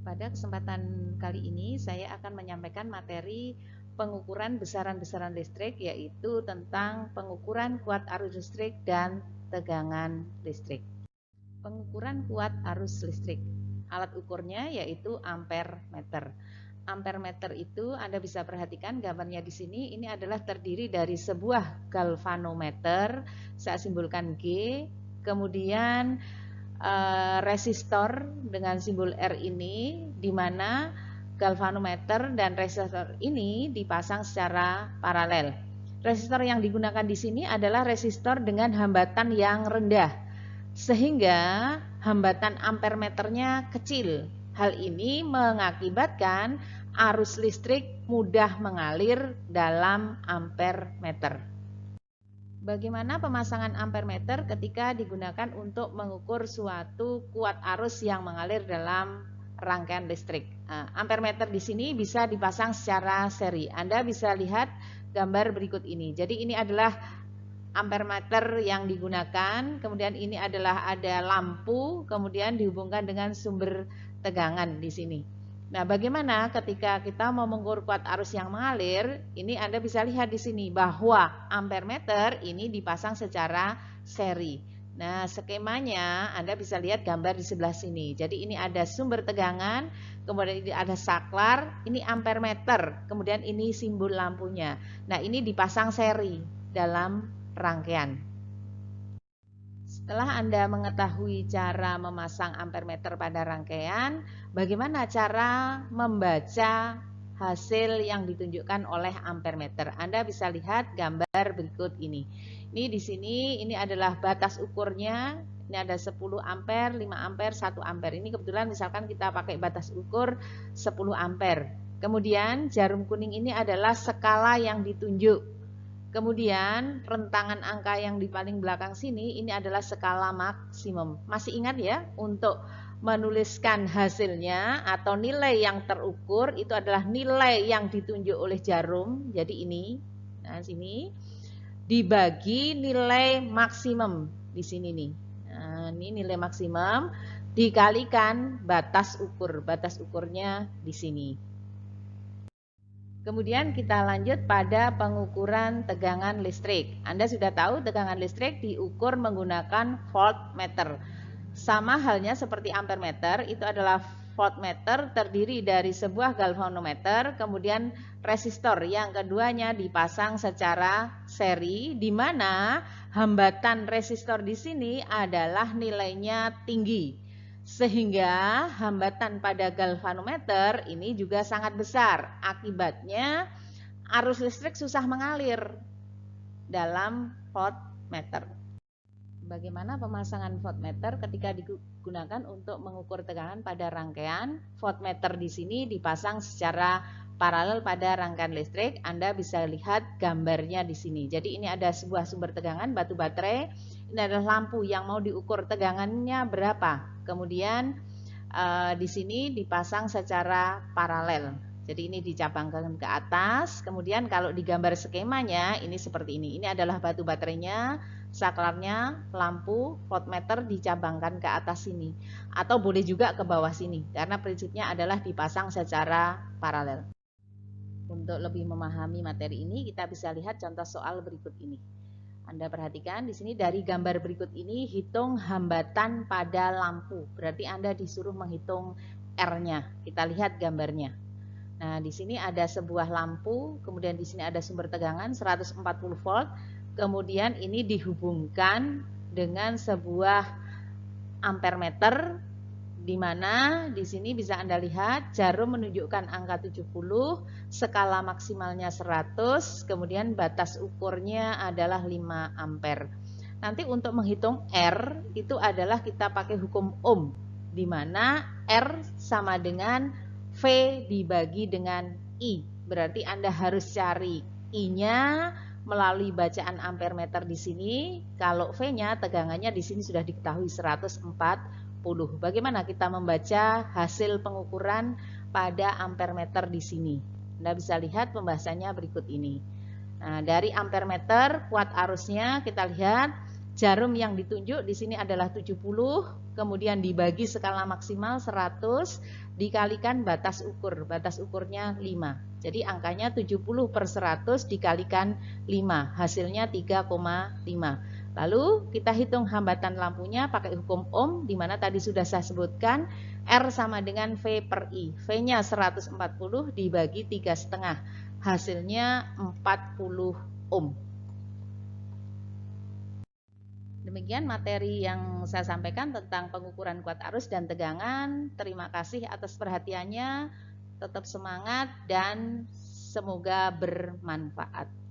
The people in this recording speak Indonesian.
Pada kesempatan kali ini saya akan menyampaikan materi pengukuran besaran-besaran listrik, yaitu tentang pengukuran kuat arus listrik dan tegangan listrik. Pengukuran kuat arus listrik, alat ukurnya yaitu ampere meter. Ampere meter itu Anda bisa perhatikan gambarnya di sini. Ini adalah terdiri dari sebuah galvanometer, saya simbolkan G, kemudian resistor dengan simbol R ini, di mana galvanometer dan resistor ini dipasang secara paralel. Resistor yang digunakan di sini adalah resistor dengan hambatan yang rendah, sehingga hambatan ampere meternya kecil. Hal ini mengakibatkan arus listrik mudah mengalir dalam ampere meter. Bagaimana pemasangan ampere meter ketika digunakan untuk mengukur suatu kuat arus yang mengalir dalam rangkaian listrik? Ampere meter di sini bisa dipasang secara seri. Anda bisa lihat gambar berikut ini. Jadi ini adalah ampere meter yang digunakan. Kemudian ini adalah ada lampu, kemudian dihubungkan dengan sumber tegangan di sini. Nah, bagaimana ketika kita mau mengukur kuat arus yang mengalir? Ini Anda bisa lihat di sini bahwa ampere meter ini dipasang secara seri. Nah, skemanya Anda bisa lihat gambar di sebelah sini. Jadi ini ada sumber tegangan, kemudian ini ada saklar, ini ampere meter, kemudian ini simbol lampunya. Nah, ini dipasang seri dalam rangkaian. Setelah Anda mengetahui cara memasang ampere meter pada rangkaian, bagaimana cara membaca hasil yang ditunjukkan oleh ampere meter? Anda bisa lihat gambar berikut ini. Ini di sini, ini adalah batas ukurnya. Ini ada 10 ampere, 5 ampere, 1 ampere. Ini kebetulan misalkan kita pakai batas ukur 10 ampere. Kemudian jarum kuning ini adalah skala yang ditunjuk. Kemudian rentangan angka yang di paling belakang sini ini adalah skala maksimum. Masih ingat ya, untuk menuliskan hasilnya atau nilai yang terukur itu adalah nilai yang ditunjuk oleh jarum. Jadi ini, nah sini dibagi nilai maksimum di sini nih. Nah, ini nilai maksimum dikalikan batas ukur. Batas ukurnya di sini. Kemudian kita lanjut pada pengukuran tegangan listrik. Anda sudah tahu tegangan listrik diukur menggunakan voltmeter. Sama halnya seperti ampere meter, itu adalah voltmeter terdiri dari sebuah galvanometer, kemudian resistor yang keduanya dipasang secara seri, di mana hambatan resistor di sini adalah nilainya tinggi. Sehingga hambatan pada galvanometer ini juga sangat besar. Akibatnya arus listrik susah mengalir dalam voltmeter. Bagaimana pemasangan voltmeter ketika digunakan untuk mengukur tegangan pada rangkaian? Voltmeter di sini dipasang secara paralel pada rangkaian listrik. Anda bisa lihat gambarnya di sini. Jadi ini ada sebuah sumber tegangan batu baterai. Ini adalah lampu yang mau diukur tegangannya berapa. Kemudian di sini dipasang secara paralel. Jadi ini dicabangkan ke atas. Kemudian kalau digambar skemanya ini seperti ini. Ini adalah batu baterainya, saklarnya, lampu, voltmeter dicabangkan ke atas sini. Atau boleh juga ke bawah sini. Karena prinsipnya adalah dipasang secara paralel. Untuk lebih memahami materi ini, kita bisa lihat contoh soal berikut ini. Anda perhatikan di sini dari gambar berikut ini, hitung hambatan pada lampu. Berarti Anda disuruh menghitung R-nya. Kita lihat gambarnya. Nah, di sini ada sebuah lampu, kemudian di sini ada sumber tegangan 140 volt. Kemudian ini dihubungkan dengan sebuah ampere meter, di mana di sini bisa Anda lihat jarum menunjukkan angka 70, skala maksimalnya 100, kemudian batas ukurnya adalah 5 ampere. Nanti untuk menghitung R itu adalah kita pakai hukum Ohm, di mana R sama dengan V dibagi dengan I. Berarti Anda harus cari I-nya melalui bacaan ampere meter di sini. Kalau V-nya tegangannya di sini sudah diketahui 140. Bagaimana kita membaca hasil pengukuran pada ampere meter di sini? Anda bisa lihat pembahasannya berikut ini. Nah, dari ampere meter kuat arusnya kita lihat Jarum yang ditunjuk di sini adalah 70, kemudian dibagi skala maksimal 100, dikalikan batas ukur. Batas ukurnya 5. Jadi angkanya 70 per 100 dikalikan 5, hasilnya 3,5. Lalu kita hitung hambatan lampunya pakai hukum Ohm, di mana tadi sudah saya sebutkan R sama dengan V per I. V-nya 140 dibagi 3,5, hasilnya 40 ohm. Demikian materi yang saya sampaikan tentang pengukuran kuat arus dan tegangan. Terima kasih atas perhatiannya. Tetap semangat dan semoga bermanfaat.